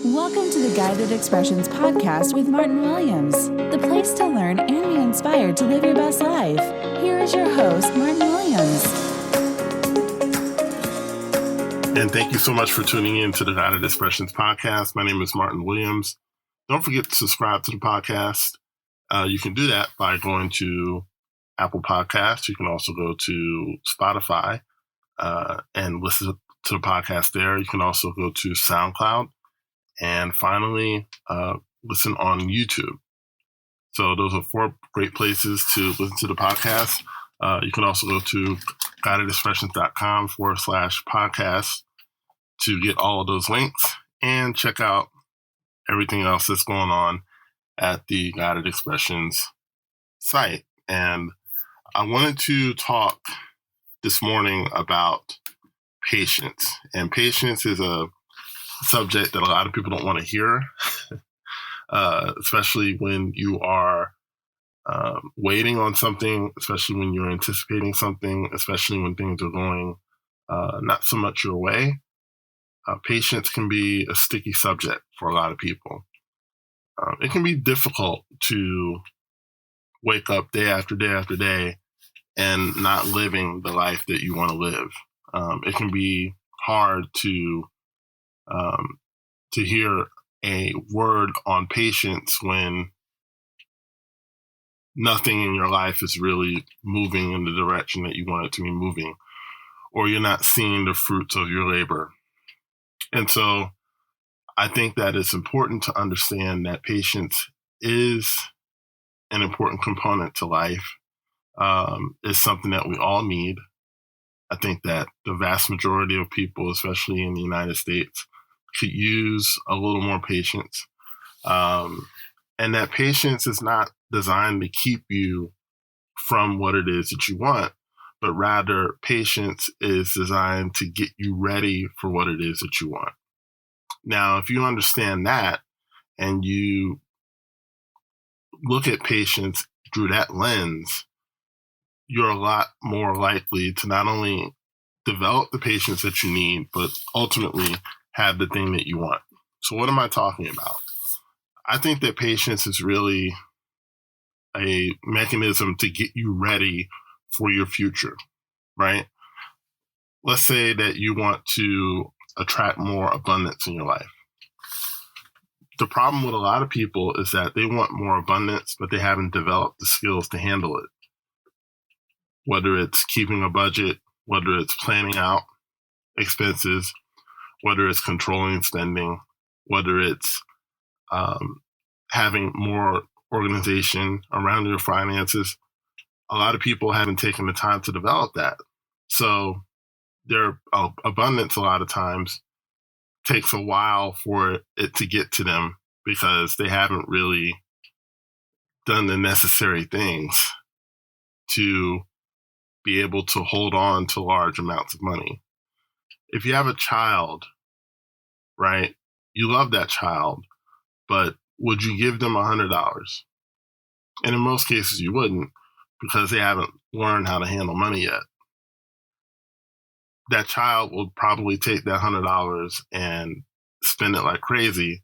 Welcome to the Guided Expressions podcast with Martin Williams, the place to learn and be inspired to live your best life. Here is your host, Martin Williams. And thank you so much for tuning in to the Guided Expressions podcast. My name is Martin Williams. Don't forget to subscribe to the podcast. You can do that by going to Apple Podcasts. You can also go to Spotify and listen to the podcast there. You can also go to SoundCloud. And finally, listen on YouTube. So those are 4 great places to listen to the podcast. You can also go to guidedexpressions.com/podcast to get all of those links and check out everything else that's going on at the Guided Expressions site. And I wanted to talk this morning about patience. And patience is a subject that a lot of people don't want to hear, especially when you are waiting on something, especially when you're anticipating something, especially when things are going not so much your way. Patience can be a sticky subject for a lot of people. It can be difficult to wake up day after day after day and not living the life that you want to live. It can be hard to hear a word on patience when nothing in your life is really moving in the direction that you want it to be moving, or you're not seeing the fruits of your labor. And so I think that it's important to understand that patience is an important component to life. It's something that we all need. I think that the vast majority of people, especially in the United States, could use a little more patience. And that patience is not designed to keep you from what it is that you want, but rather patience is designed to get you ready for what it is that you want. Now, if you understand that and you look at patience through that lens, you're a lot more likely to not only develop the patience that you need, but ultimately have the thing that you want. So what am I talking about? I think that patience is really a mechanism to get you ready for your future, right? Let's say that you want to attract more abundance in your life. The problem with a lot of people is that they want more abundance, but they haven't developed the skills to handle it. Whether it's keeping a budget, whether it's planning out expenses, whether it's controlling spending, whether it's having more organization around your finances, a lot of people haven't taken the time to develop that. So their abundance a lot of times takes a while for it to get to them because they haven't really done the necessary things to be able to hold on to large amounts of money. If you have a child, right, you love that child, but would you give them $100? And in most cases, you wouldn't, because they haven't learned how to handle money yet. That child will probably take that $100 and spend it like crazy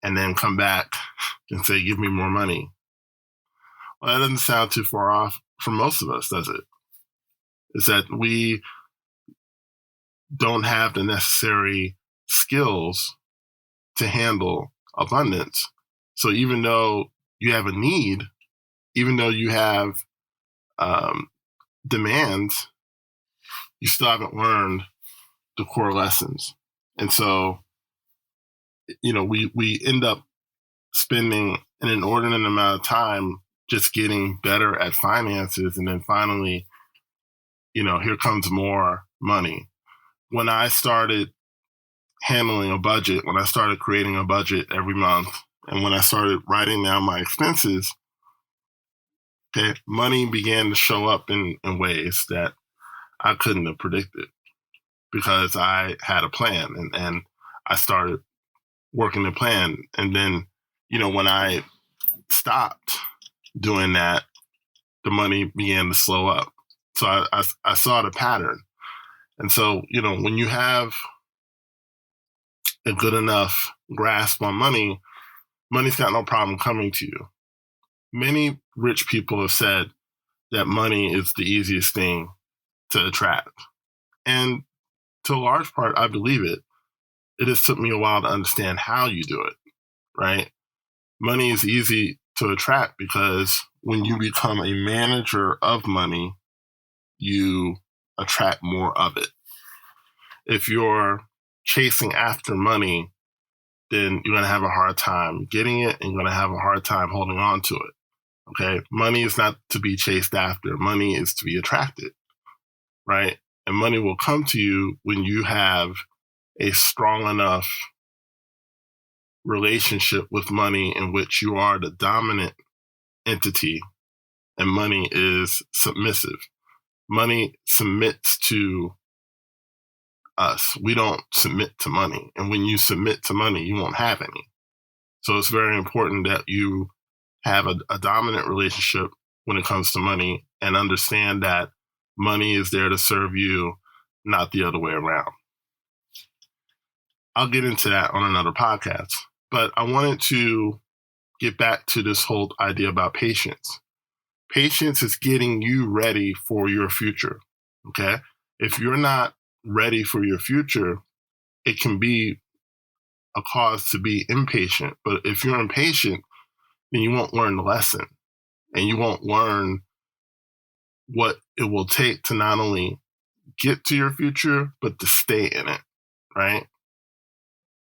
and then come back and say, give me more money. Well, that doesn't sound too far off for most of us, does it? Is that we don't have the necessary skills to handle abundance. So even though you have a need, even though you have demands, you still haven't learned the core lessons. And so, we end up spending an inordinate amount of time just getting better at finances. And then finally, here comes more money. When I started handling a budget, when I started creating a budget every month, and when I started writing down my expenses, money began to show up in when that I couldn't have predicted because I had a plan and I started working the plan. And then, when I stopped doing that, the money began to slow up. So I saw the pattern. And so, when you have a good enough grasp on money, money's got no problem coming to you. Many rich people have said that money is the easiest thing to attract. And to a large part, I believe it. It has took me a while to understand how you do it, right? Money is easy to attract because when you become a manager of money, you attract more of it. If you're chasing after money, then you're going to have a hard time getting it and you're going to have a hard time holding on to it. Okay. Money is not to be chased after. Money is to be attracted, right? And money will come to you when you have a strong enough relationship with money in which you are the dominant entity and money is submissive. Money submits to us. We don't submit to money. And when you submit to money, you won't have any. So it's very important that you have a dominant relationship when it comes to money and understand that money is there to serve you, not the other way around. I'll get into that on another podcast, but I wanted to get back to this whole idea about patience. Patience is getting you ready for your future. Okay. If you're not ready for your future, it can be a cause to be impatient. But if you're impatient, then you won't learn the lesson and you won't learn what it will take to not only get to your future, but to stay in it, right?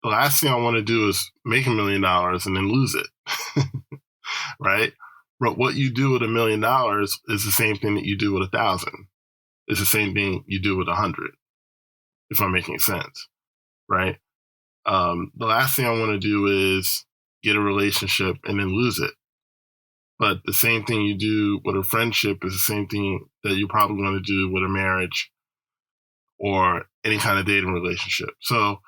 The last thing I want to do is make $1 million and then lose it, right? But what you do with $1 million is the same thing that you do with 1,000. It's the same thing you do with 100, if I'm making sense, right? The last thing I want to do is get a relationship and then lose it. But the same thing you do with a friendship is the same thing that you're probably going to do with a marriage or any kind of dating relationship. So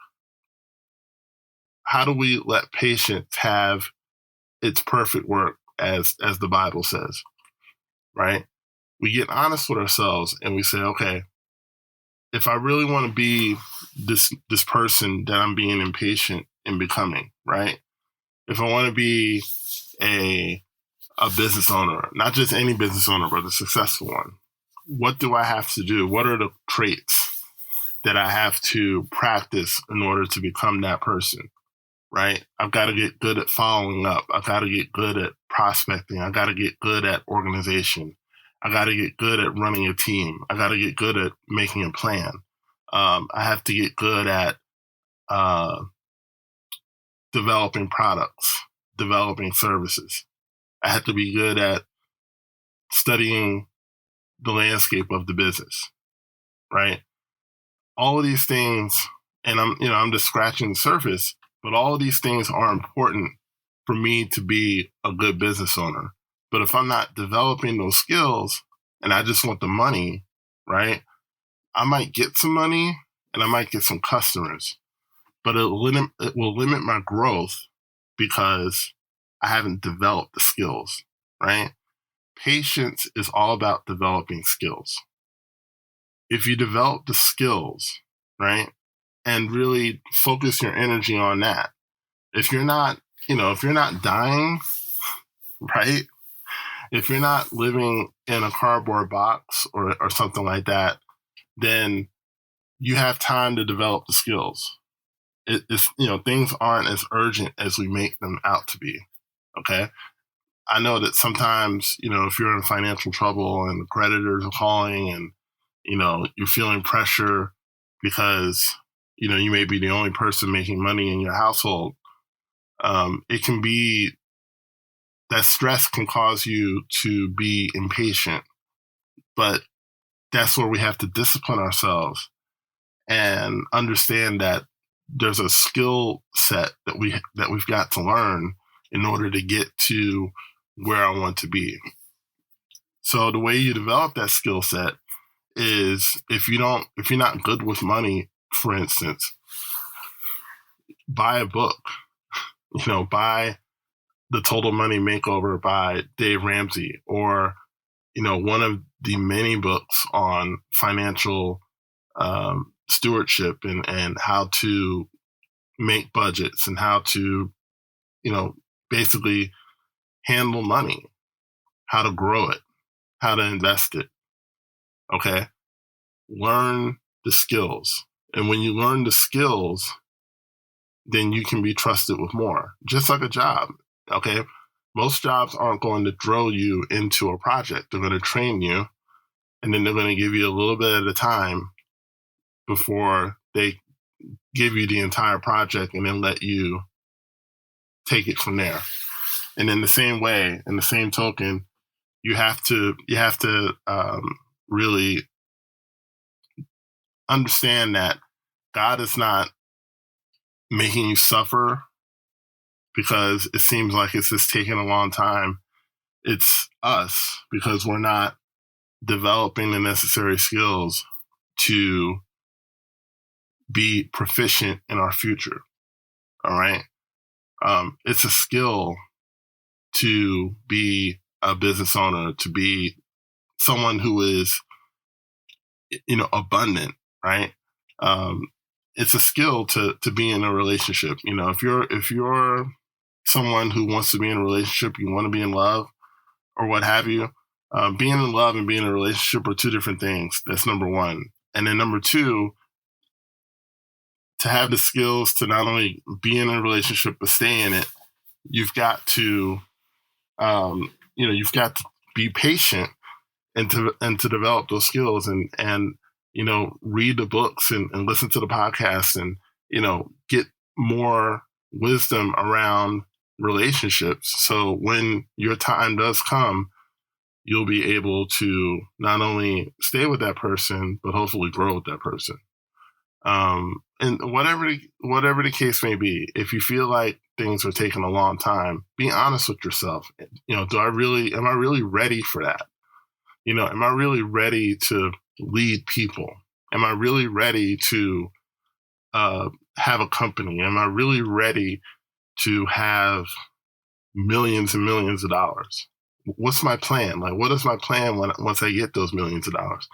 how do we let patience have its perfect work as the Bible says, right? We get honest with ourselves and we say, okay, if I really want to be this person that I'm being impatient in becoming, right? If I want to be a business owner, not just any business owner, but a successful one, what do I have to do? What are the traits that I have to practice in order to become that person, right? I've got to get good at following up. I've got to get good at prospecting. I've got to get good at organization. I got to get good at running a team. I got to get good at making a plan. I have to get good at developing products, developing services. I have to be good at studying the landscape of the business, right? All of these things, and I'm just scratching the surface, but all of these things are important for me to be a good business owner. But if I'm not developing those skills and I just want the money, right? I might get some money and I might get some customers, but it will limit my growth because I haven't developed the skills, right? Patience is all about developing skills. If you develop the skills, right, and really focus your energy on that, if you're not dying, right? If you're not living in a cardboard box or something like that, then you have time to develop the skills. It's things aren't as urgent as we make them out to be. Okay. I know that sometimes, if you're in financial trouble and the creditors are calling and, you're feeling pressure because, you may be the only person making money in your household. It can be that stress can cause you to be impatient, but that's where we have to discipline ourselves and understand that there's a skill set that we've got to learn in order to get to where I want to be. So the way you develop that skill set is if you're not good with money, for instance, buy a book, buy The Total Money Makeover by Dave Ramsey, or, one of the many books on financial stewardship and how to make budgets and how to, basically handle money, how to grow it, how to invest it. Okay. Learn the skills. And when you learn the skills, then you can be trusted with more, just like a job. Okay. Most jobs aren't going to drill you into a project. They're going to train you, and then they're going to give you a little bit at a time before they give you the entire project and then let you take it from there. And in the same way, in the same token, you have to really understand that God is not making you suffer because it seems like it's just taking a long time. It's us because we're not developing the necessary skills to be proficient in our future. All right. It's a skill to be a business owner, to be someone who is, abundant, right? It's a skill to be in a relationship. If you're someone who wants to be in a relationship, you want to be in love or what have you, being in love and being in a relationship are two different things. That's number one. And then number two, to have the skills to not only be in a relationship, but stay in it, you've got to, be patient and to develop those skills and read the books and listen to the podcasts and, get more wisdom around relationships. So when your time does come, you'll be able to not only stay with that person, but hopefully grow with that person. And whatever the case may be, if you feel like things are taking a long time, be honest with yourself. Am I really ready for that? Am I really ready to lead people? Am I really ready to have a company? Am I really ready to have millions and millions of dollars? What's my plan? Like, what is my plan once I get those millions of dollars?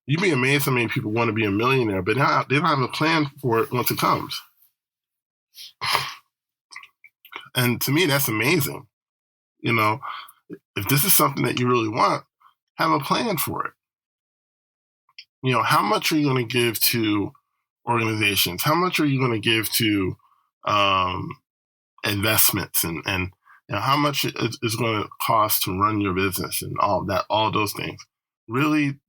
You'd be amazed how many people want to be a millionaire, but they don't have a plan for it once it comes. And to me, that's amazing. If this is something that you really want, have a plan for it. How much are you going to give to organizations? How much are you going to give to investments and how much is going to cost to run your business and all those things? Really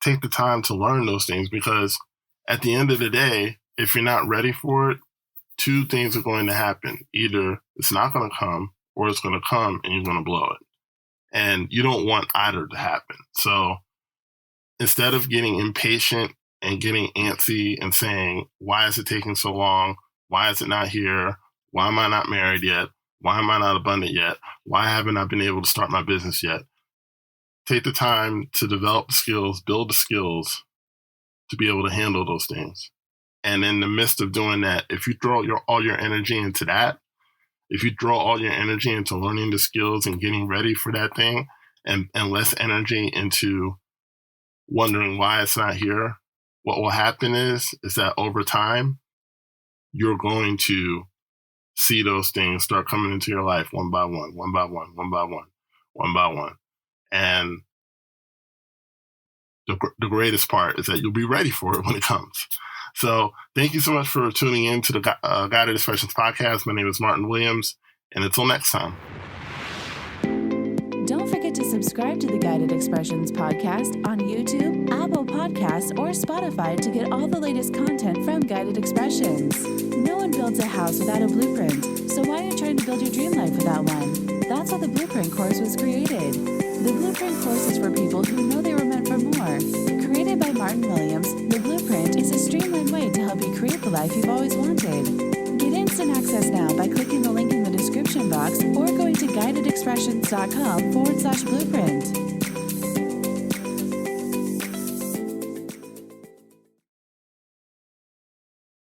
take the time to learn those things, because at the end of the day, if you're not ready for it, two things are going to happen. Either it's not going to come, or it's going to come and you're going to blow it. And you don't want either to happen. So instead of getting impatient and getting antsy and saying, why is it taking so long? Why is it not here? Why am I not married yet? Why am I not abundant yet? Why haven't I been able to start my business yet? Take the time to develop the skills, build the skills to be able to handle those things. And in the midst of doing that, if you throw all your energy into that, if you throw all your energy into learning the skills and getting ready for that thing, and less energy into wondering why it's not here, what will happen is that over time, you're going to see those things start coming into your life one by one, one by one, one by one, one by one. And the greatest part is that you'll be ready for it when it comes. So thank you so much for tuning in to the Guided Expressions podcast. My name is Martin Williams, and until next time. Don't forget to subscribe to the Guided Expressions podcast on YouTube, Apple Podcasts, or Spotify to get all the latest content from Guided Expressions. No one builds a house without a blueprint, so why are you trying to build your dream life without one? That's how the Blueprint course was created. The Blueprint course is for people who know they were meant for more. Created by Martin Williams, the Blueprint is a streamlined way to help you create the life you've always wanted. Get instant access now by clicking the link in the description box or going to guidedexpressions.com/blueprint.